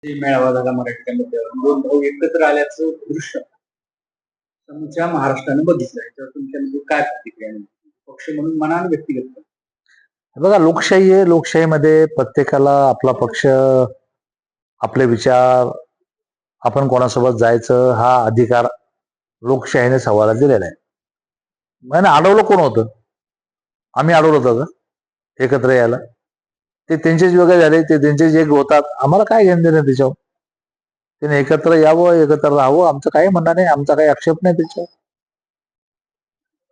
मेळावा झाला मराठीमध्ये, दोन भाऊ एकत्र आल्याचं दृश्य समोरच्या महाराष्ट्रानं बघितलं. याच्यावर तुमच्या म्हणजे काय प्रतिक्रिया आहे? पक्ष म्हणून म्हणा आणि व्यक्तिगत. बघा, लोकशाही आहे. लोकशाहीमध्ये प्रत्येकाला आपला पक्ष, आपले विचार, आपण कोणासोबत जायचं हा अधिकार लोकशाहीने सवाला दिलेला आहे. म्हणजे अडवलं कोण होतं? आम्ही अडवलं होतं का एकत्र यायला? ते त्यांचेच वेगळे झाले, ते त्यांचेच एक होतात. आम्हाला काय घेणं देणं त्याच्यावर? त्याने एकत्र यावं, एकत्र राहावं, आमचं काही म्हणणं नाही, आमचा काही आक्षेप नाही त्याच्यावर.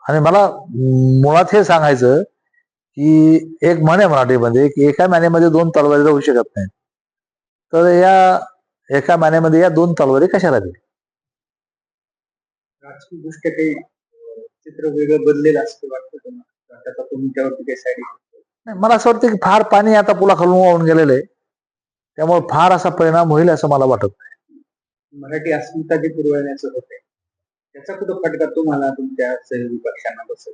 आणि मला मुळात हे सांगायचं की एक म्हण आहे मराठीमध्ये की एका मॅनेमध्ये दोन तलवारी राहू शकत नाही. तर या एका मॅनेमध्ये या दोन तलवारी कशाला दिली? राजकीय दृष्ट्या काही चित्र वेगळं बनलेलं असतं वाटतं तुम्हाला? त्याचा तुमच्यावरती काही साईड नाही, मला असं वाटतं की फार पाणी आता पुलाखालून वाहून गेलेलं आहे, त्यामुळे फार असा परिणाम होईल असं मला वाटत नाही. मराठी अस्मिता जी पुरवण्याचं होते त्याचा कुठं फटका तुम्हाला तुमच्या सहयोगी पक्षांना बसेल?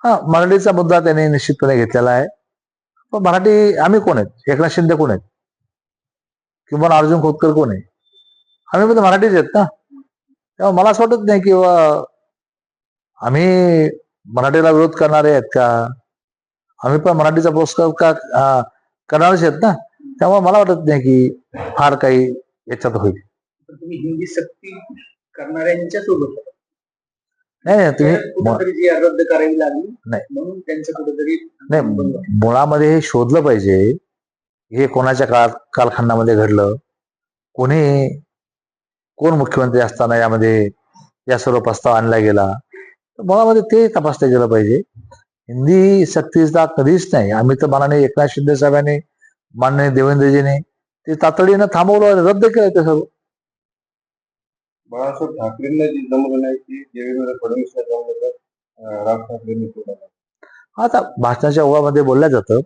हा, मराठीचा मुद्दा त्यांनी निश्चितपणे घेतलेला आहे. पण मराठी आम्ही कोण आहेत? एकनाथ शिंदे कोण आहेत? किंवा अर्जुन खोतकर कोण आहे? आम्ही पण मराठीच आहेत ना. तेव्हा मला असं वाटत नाही किंवा आम्ही मराठीला विरोध करणारे आहेत का? आम्ही पण मराठीचा पुरस्कार का करणारच आहेत ना. त्यामुळे मला वाटत नाही की फार काही याच्यात होईल. तुम्ही हिंदी सक्ती करणाऱ्यांच्या सोबत नाही, तुम्ही कुठेतरी जी रद्द करावी लागली नाही म्हणून त्यांचं कुठेतरी नाही, मुळामध्ये हे शोधलं पाहिजे हे कोणाच्या कालखंडामध्ये घडलं, कोण मुख्यमंत्री असताना यामध्ये या सर्व प्रस्ताव आणला गेला. तर मुळामध्ये ते तपासलं गेलं पाहिजे. हिंदी सक्तीचा कधीच नाही. आम्ही तर माननीय एकनाथ शिंदे साहेबांनी, माननीय देवेंद्रजीने ते तातडीनं थांबवलं, रद्द केलं ते सर्व. बाळासाहेब ठाकरेंना जी जमलं नाही ती देवेंद्र फडणवीसला जमलं तर राज ठाकरेंनी सोडलं. आता भाषणाच्या ओघामध्ये बोलल्या जातं,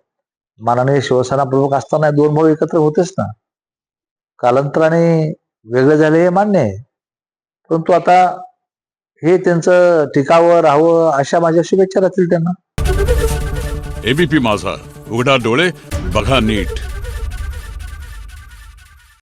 माननीय शिवसेना प्रमुख असताना दोन भाऊ एकत्र होतेच ना. कालांतराने वेगळे झाले हे मान्य आहे, परंतु आता हे त्यांचं टिकावं राहावं अशा माझ्या शुभेच्छा राहतील त्यांना. एबीपी माझा, उघडा डोळे बघा नीट.